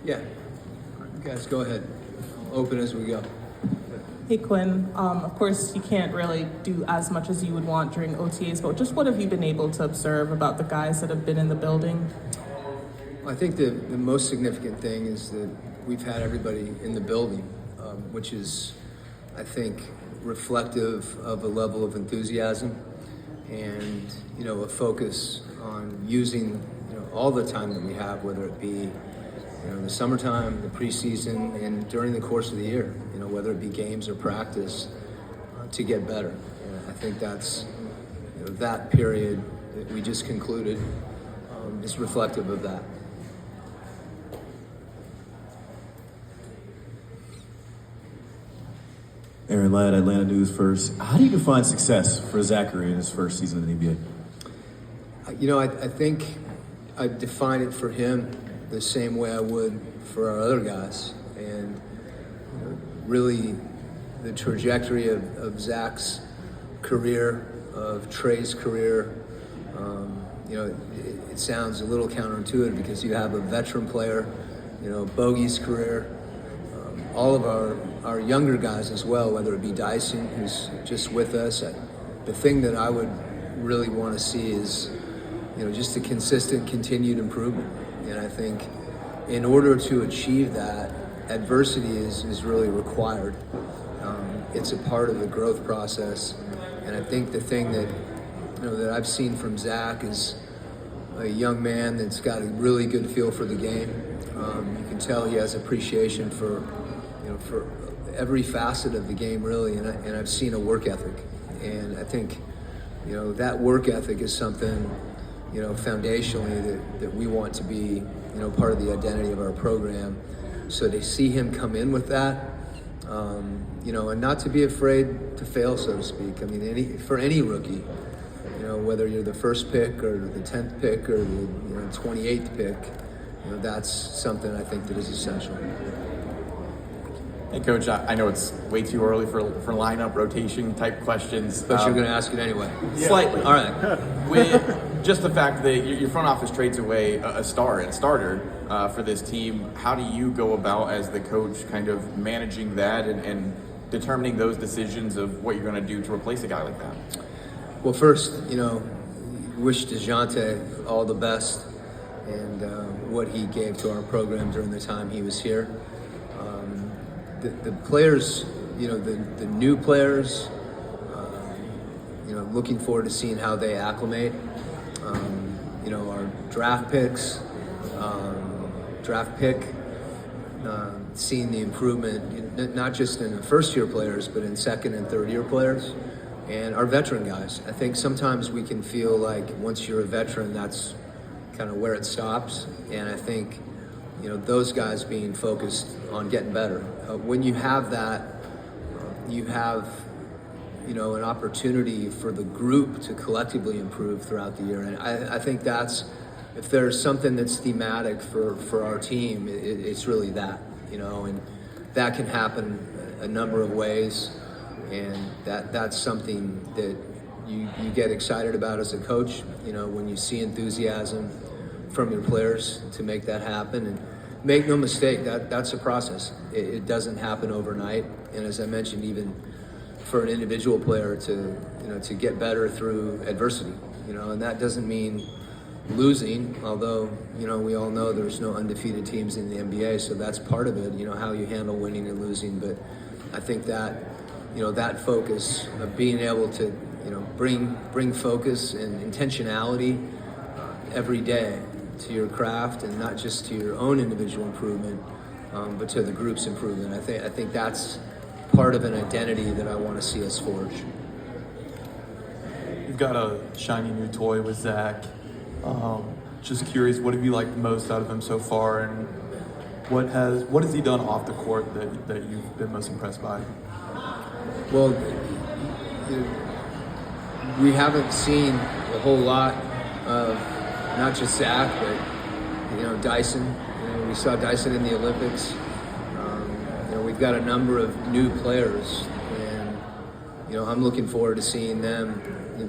Yeah. You guys go ahead. I'll open as we go. Hey Quinn, of course you can't really do as much as you would want during OTAs, but just what have you been able to observe about the guys that have been in the building? I think the most significant thing is that we've had everybody in the building, which is, I think, reflective of a level of enthusiasm and, a focus on using, all the time that we have, whether it be, the summertime, the preseason, and during the course of the year, whether it be games or practice, to get better. And I think that's, that period that we just concluded is reflective of that. Aaron Ladd, Atlanta News First. How do you define success for Zachary in his first season in the NBA? I think I define it for him the same way I would for our other guys. And really the trajectory of Zach's career, of Trey's career, it sounds a little counterintuitive because you have a veteran player, Bogey's career, all of our younger guys as well, whether it be Dyson, who's just with us. The thing that I would really want to see is, just a consistent, continued improvement. And I think in order to achieve that, adversity is really required. It's a part of the growth process. And I think the thing that, that I've seen from Zach is a young man that's got a really good feel for the game. You can tell he has appreciation for every facet of the game, really, and I've seen a work ethic. And I think, that work ethic is something, foundationally that we want to be, part of the identity of our program. So to see him come in with that, and not to be afraid to fail, so to speak. I mean, for any rookie, whether you're the first pick or the 10th pick or the 28th pick, that's something I think that is essential. Hey, Coach, I know it's way too early for lineup rotation type questions. But you're going to ask it anyway. Yeah. Slightly. All right. With just the fact that your front office trades away a starter for this team, how do you go about as the coach kind of managing that and determining those decisions of what you're going to do to replace a guy like that? Well, first, wish DeJounte all the best and what he gave to our program during the time he was here. The players, the new players, looking forward to seeing how they acclimate. Our draft pick, seeing the improvement, not just in the first-year players, but in second and third-year players, and our veteran guys. I think sometimes we can feel like once you're a veteran, that's kind of where it stops, and I think those guys being focused on getting better. When you have that, you have, an opportunity for the group to collectively improve throughout the year. And I think that's, if there's something that's thematic for our team, it's really that, and that can happen a number of ways. And that's something that you get excited about as a coach, when you see enthusiasm from your players to make that happen. And make no mistake, that's a process. It doesn't happen overnight. And as I mentioned, even for an individual player to get better through adversity, and that doesn't mean losing, although, we all know there's no undefeated teams in the NBA, so that's part of it, how you handle winning and losing. But I think that, that focus of being able to, bring focus and intentionality every day to your craft, and not just to your own individual improvement, but to the group's improvement. I think that's part of an identity that I want to see us forge. You've got a shiny new toy with Zach. Just curious, what have you liked most out of him so far, and what has he done off the court that you've been most impressed by? Well, we haven't seen a whole lot of not just Zach, but Dyson. We saw Dyson in the Olympics. We've got a number of new players, and I'm looking forward to seeing them,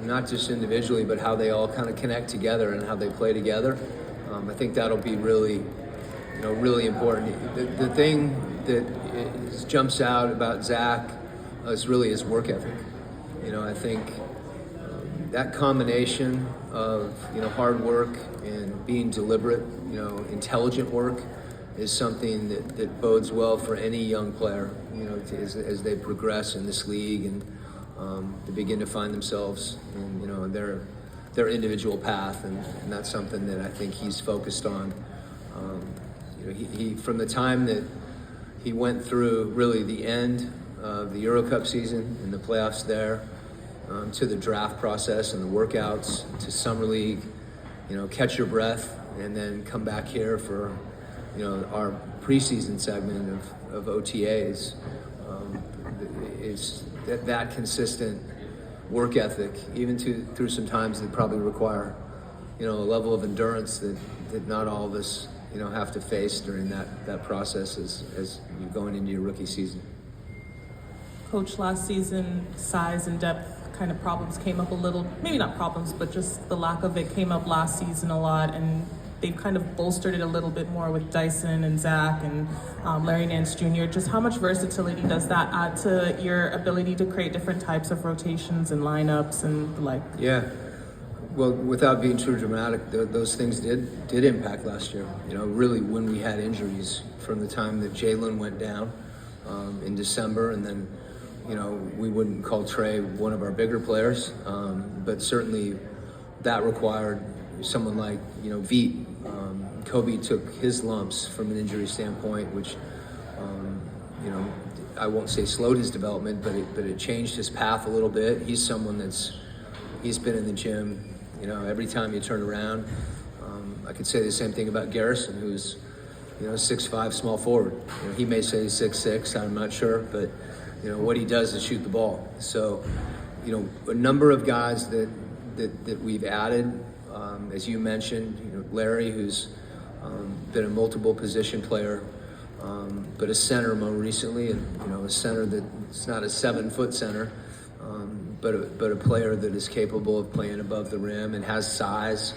not just individually, but how they all kind of connect together and how they play together. I think that'll be really really important. The thing that jumps out about Zach is really his work ethic. I think that combination of hard work and being deliberate, intelligent work, is something that bodes well for any young player. As they progress in this league and they begin to find themselves in their individual path, and that's something that I think he's focused on. He from the time that he went through really the end of the Euro Cup season and the playoffs there, to the draft process and the workouts, to summer league, catch your breath, and then come back here for our preseason segment of OTAs. Is that consistent work ethic, even through some times that probably require a level of endurance that not all of us have to face during that process as you're going into your rookie season. Coach, last season, size and depth kind of problems came up a little, maybe not problems, but just the lack of it came up last season a lot, and they've kind of bolstered it a little bit more with Dyson and Zach and Larry Nance Jr. Just how much versatility does that add to your ability to create different types of rotations and lineups and the like? Yeah. Well, without being too dramatic, those things did impact last year. Really when we had injuries from the time that Jalen went down in December, and then we wouldn't call Trey one of our bigger players, but certainly that required someone like Veet. Kobe took his lumps from an injury standpoint, which I won't say slowed his development, but it changed his path a little bit. He's someone he's been in the gym every time you turn around. I could say the same thing about Garrison, who's 6'5", small forward. He may say he's 6'6", I'm not sure, but what he does is shoot the ball. So a number of guys that we've added, as you mentioned, Larry, who's been a multiple position player, but a center more recently, and a center that's not a 7-foot center, but a player that is capable of playing above the rim and has size.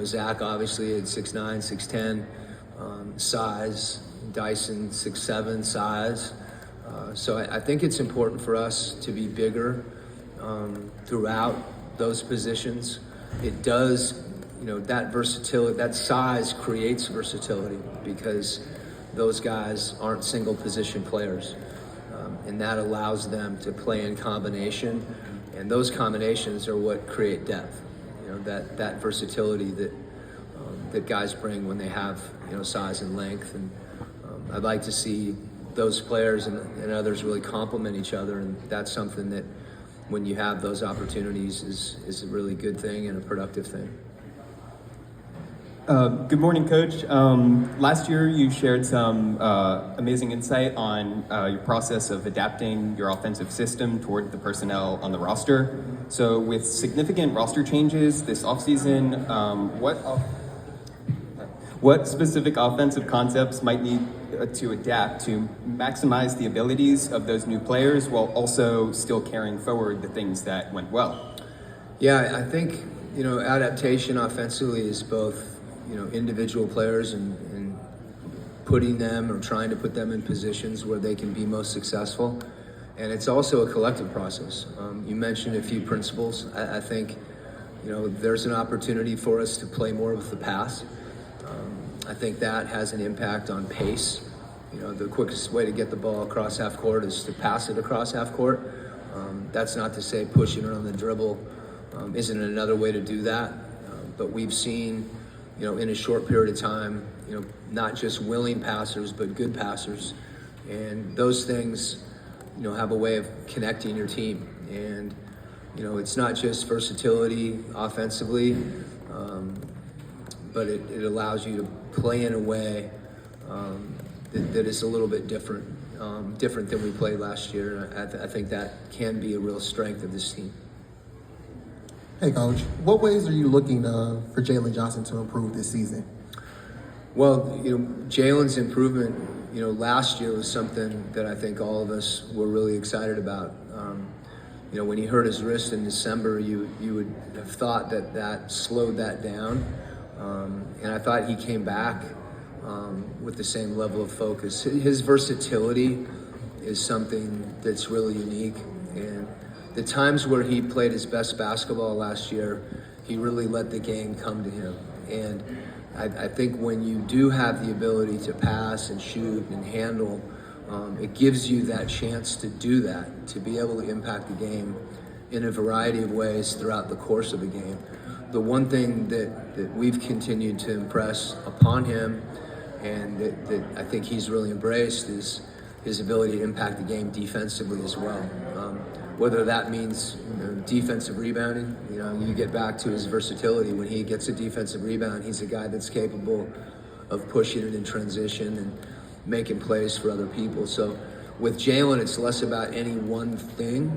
Zach obviously at 6'9", 6'10", size. Dyson 6'7", size. So I think it's important for us to be bigger throughout those positions. It does, that versatility, that size creates versatility because those guys aren't single position players. And that allows them to play in combination. And those combinations are what create depth. That versatility that guys bring when they have, size and length. And I'd like to see those players and others really complement each other. And that's something that when you have those opportunities is a really good thing and a productive thing. Good morning, Coach. Last year you shared some amazing insight on your process of adapting your offensive system toward the personnel on the roster. So with significant roster changes this offseason, what specific offensive concepts might need to adapt to maximize the abilities of those new players while also still carrying forward the things that went well? Yeah, I think, adaptation offensively is both individual players and putting them or trying to put them in positions where they can be most successful. And it's also a collective process. You mentioned a few principles. I think, there's an opportunity for us to play more with the pass. I think that has an impact on pace. The quickest way to get the ball across half court is to pass it across half court. That's not to say pushing it on the dribble isn't another way to do that. But we've seen, in a short period of time, not just willing passers, but good passers. And those things, have a way of connecting your team. And, it's not just versatility offensively, but it allows you to play in a way that is a little bit different than we played last year. I think that can be a real strength of this team. Hey, Coach, what ways are you looking for Jalen Johnson to improve this season? Well, Jalen's improvement, last year was something that I think all of us were really excited about. When he hurt his wrist in December, you would have thought that slowed that down. And I thought he came back with the same level of focus. His versatility is something that's really unique, and the times where he played his best basketball last year, he really let the game come to him. And I think when you do have the ability to pass and shoot and handle, it gives you that chance to do that, to be able to impact the game in a variety of ways throughout the course of the game. The one thing that we've continued to impress upon him, and that I think he's really embraced, is his ability to impact the game defensively as well. Whether that means defensive rebounding, you get back to his versatility. When he gets a defensive rebound, he's a guy that's capable of pushing it in transition and making plays for other people. So with Jalen, it's less about any one thing,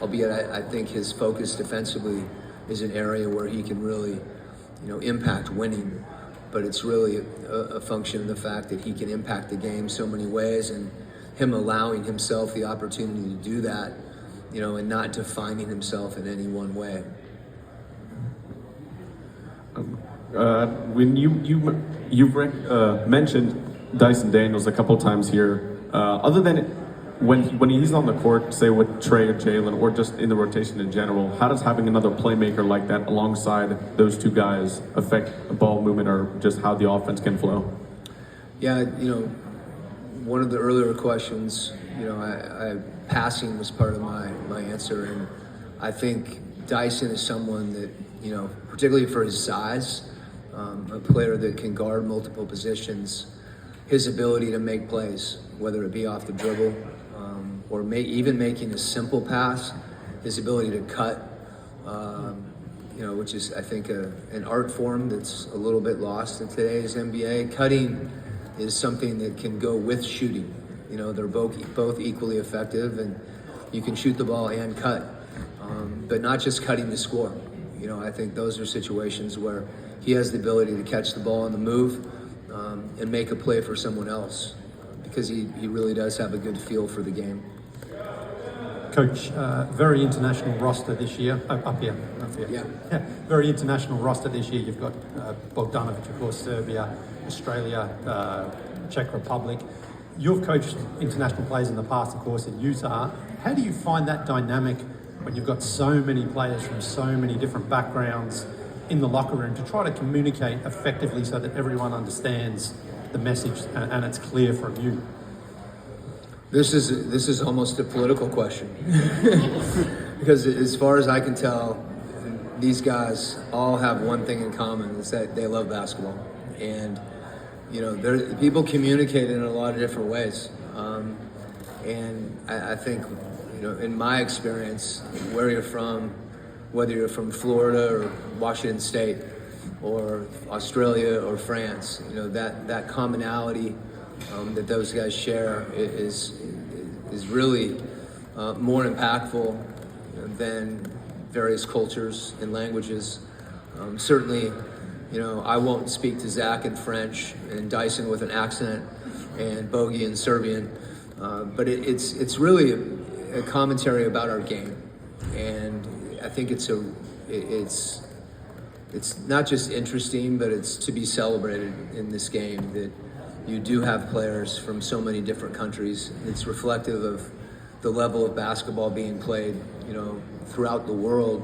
albeit I think his focus defensively is an area where he can really impact winning. But it's really a function of the fact that he can impact the game so many ways, and him allowing himself the opportunity to do that, and not defining himself in any one way. When you've mentioned Dyson Daniels a couple times here, other than when he's on the court, say with Trey or Jalen, or just in the rotation in general, how does having another playmaker like that alongside those two guys affect the ball movement or just how the offense can flow? Yeah, one of the earlier questions, passing was part of my answer, and I think Dyson is someone that, particularly for his size, a player that can guard multiple positions, his ability to make plays, whether it be off the dribble, or even making a simple pass, his ability to cut, which is, I think, an art form that's a little bit lost in today's NBA. Cutting is something that can go with shooting. They're both equally effective, and you can shoot the ball and cut, but not just cutting to score. I think those are situations where he has the ability to catch the ball on the move and make a play for someone else, because he really does have a good feel for the game. Coach, very international roster this year. Up here. Yeah. Very international roster this year. You've got Bogdanovic, of course, Serbia, Australia, Czech Republic. You've coached international players in the past, of course, in Utah. How do you find that dynamic when you've got so many players from so many different backgrounds in the locker room to try to communicate effectively so that everyone understands the message and it's clear from you? This is almost a political question because as far as I can tell, these guys all have one thing in common: is that they love basketball, and people communicate in a lot of different ways. And I think in my experience, where you're from, whether you're from Florida or Washington State or Australia or France, that commonality that those guys share is really more impactful than various cultures and languages. Certainly, I won't speak to Zach in French and Dyson with an accent and Bogey in Serbian, but it's really a commentary about our game, and I think it's not just interesting, but it's to be celebrated in this game that you do have players from so many different countries. It's reflective of the level of basketball being played, throughout the world,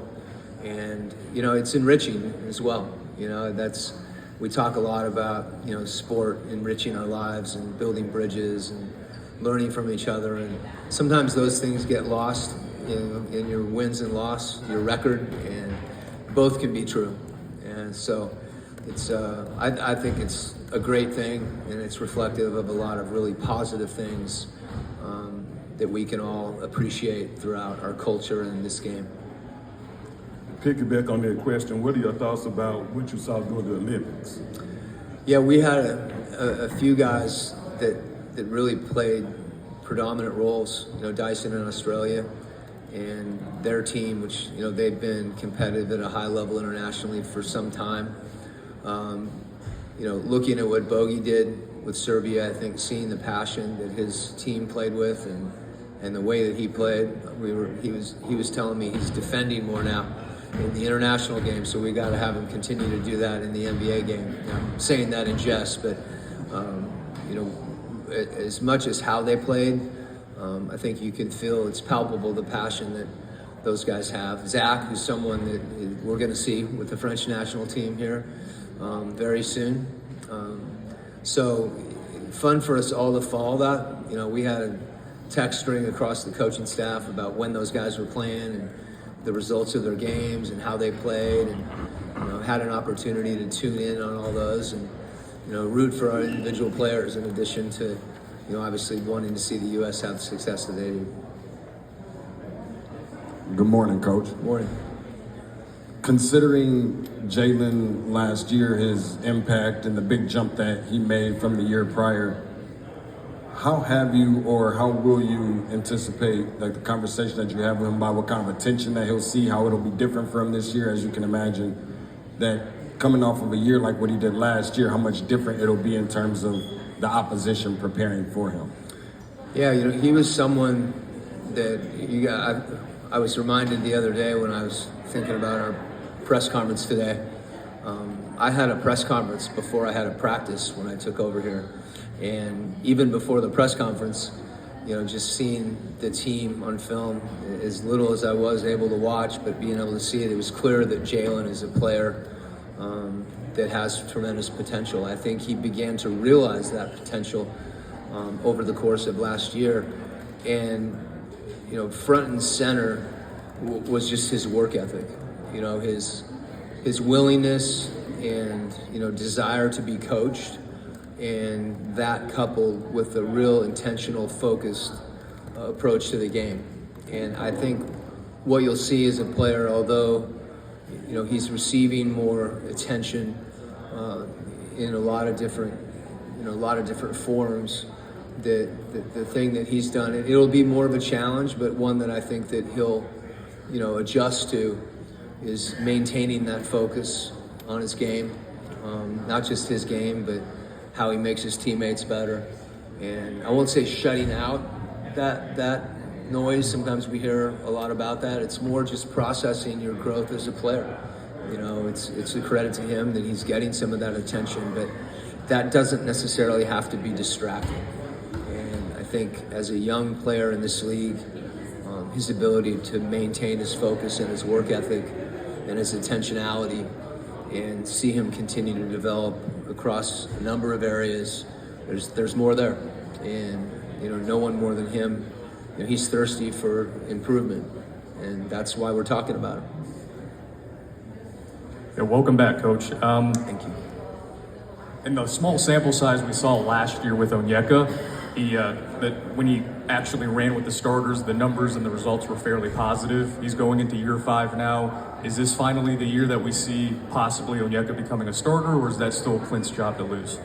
and it's enriching as well. We talk a lot about sport enriching our lives and building bridges and learning from each other, and sometimes those things get lost in your wins and loss, your record, and both can be true. And so it's I think it's a great thing, and it's reflective of a lot of really positive things that we can all appreciate throughout our culture in this game. Piggyback on that question, what are your thoughts about what you saw during the Olympics? Yeah, we had a few guys that really played predominant roles. Dyson in Australia and their team, which they've been competitive at a high level internationally for some time. Looking at what Bogey did with Serbia, I think seeing the passion that his team played with and the way that he played, he was telling me he's defending more now in the international game, so we got to have him continue to do that in the NBA game. I'm saying that in jest, but You know, as much as how they played, I think you can feel it's palpable the passion that those guys have. Zach, who's someone that we're going to see with the French national team here very soon. So fun for us all to follow that. You know, we had a text string across the coaching staff about when those guys were playing and the results of their games and how they played, and you know, had an opportunity to tune in on all those and you know, root for our individual players in addition to, you know, obviously wanting to see the U.S. have the success that they do. Good morning, Coach. Morning. Considering Jalen last year, his impact and the big jump that he made from the year prior, how have you or how will you anticipate like the conversation that you have with him about what kind of attention that he'll see, how it'll be different for him this year? As you can imagine, that coming off of a year like what he did last year, how much different it'll be in terms of the opposition preparing for him? Yeah, you know, he was someone that I was reminded the other day when I was thinking about our press conference today. I had a press conference before I had a practice when I took over here. And even before the press conference, you know, just seeing the team on film, as little as I was able to watch, but being able to see it, it was clear that Jalen is a player that has tremendous potential. I think he began to realize that potential over the course of last year. And, you know, front and center was just his work ethic, you know, his willingness and, you know, desire to be coached, and that coupled with a real intentional, focused approach to the game. And I think what you'll see as a player, although, you know, he's receiving more attention in a lot of different forms, the thing that he's done, it'll be more of a challenge, but one that I think that he'll, you know, adjust to, is maintaining that focus on his game, not just his game, but how he makes his teammates better. And I won't say shutting out that noise. Sometimes we hear a lot about that. It's more just processing your growth as a player. You know, it's a credit to him that he's getting some of that attention, but that doesn't necessarily have to be distracting. And I think as a young player in this league, his ability to maintain his focus and his work ethic and his intentionality, and see him continue to develop across a number of areas, there's more there. And, you know, no one more than him, you know, he's thirsty for improvement, and that's why we're talking about him. Yeah, welcome back, Coach. Thank you. In the small sample size we saw last year with Onyeka, when he actually ran with the starters, the numbers and the results were fairly positive. He's going into year 5 now. Is this finally the year that we see possibly Onyeka becoming a starter, or is that still Clint's job to lose?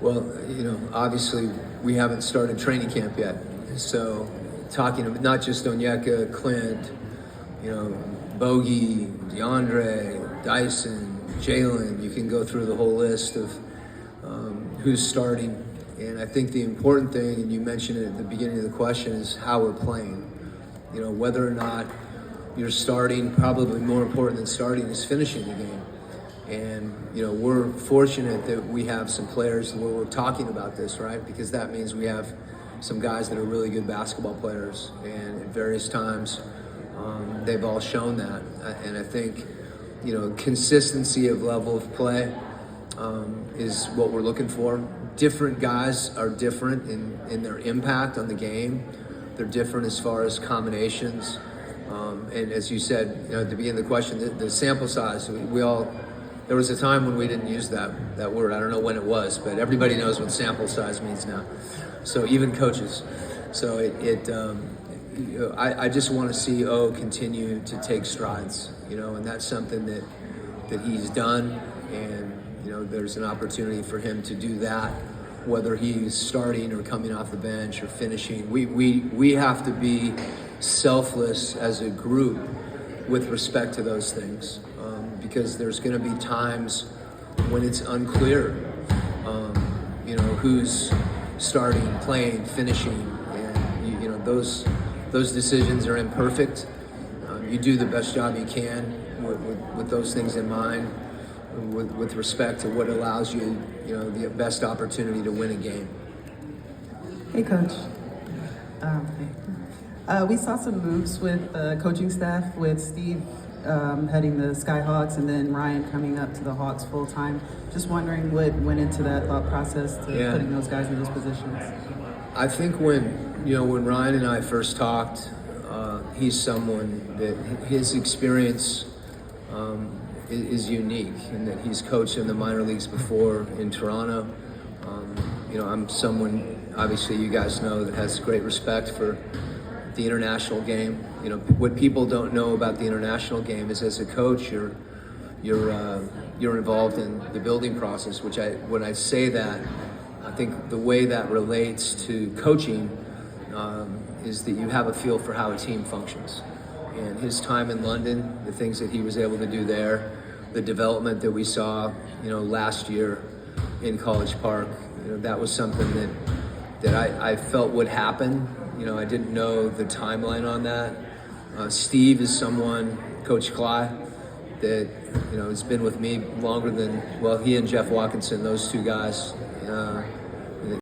Well, you know, obviously we haven't started training camp yet. So talking about not just Onyeka, Clint, you know, Bogey, DeAndre, Dyson, Jalen, you can go through the whole list of who's starting. And I think the important thing, and you mentioned it at the beginning of the question, is how we're playing. You know, whether or not you're starting, probably more important than starting is finishing the game. And, you know, we're fortunate that we have some players where we're talking about this, right? Because that means we have some guys that are really good basketball players. And at various times, they've all shown that. And I think, you know, consistency of level of play is what we're looking for. Different guys are different in their impact on the game. They're different as far as combinations. And as you said, you know, at the beginning of the question, the sample size, there was a time when we didn't use that word. I don't know when it was, but everybody knows what sample size means now. So even coaches. So you know, I just want to see O continue to take strides, you know, and that's something that he's done. And, you know, there's an opportunity for him to do that, whether he's starting or coming off the bench or finishing. We have to be selfless as a group with respect to those things, because there's going to be times when it's unclear, you know, who's starting, playing, finishing, and you know, those decisions are imperfect. You do the best job you can with those things in mind. with respect to what allows you, the best opportunity to win a game. Hey, Coach. We saw some moves with the coaching staff, with Steve heading the Skyhawks and then Ryan coming up to the Hawks full time. Just wondering what went into that thought process to putting those guys in those positions. I think when Ryan and I first talked, he's someone that his experience is unique in that he's coached in the minor leagues before in Toronto. I'm someone, obviously you guys know, that has great respect for the international game. What people don't know about the international game is, as a coach, you're involved in the building process. When I say that, I think the way that relates to coaching is that you have a feel for how a team functions. And his time in London, the things that he was able to do there, the development that we saw, last year in College Park, that was something that I felt would happen. I didn't know the timeline on that. Steve is someone, Coach Cly, that has been with me longer than, he and Jeff Watkinson, those two guys,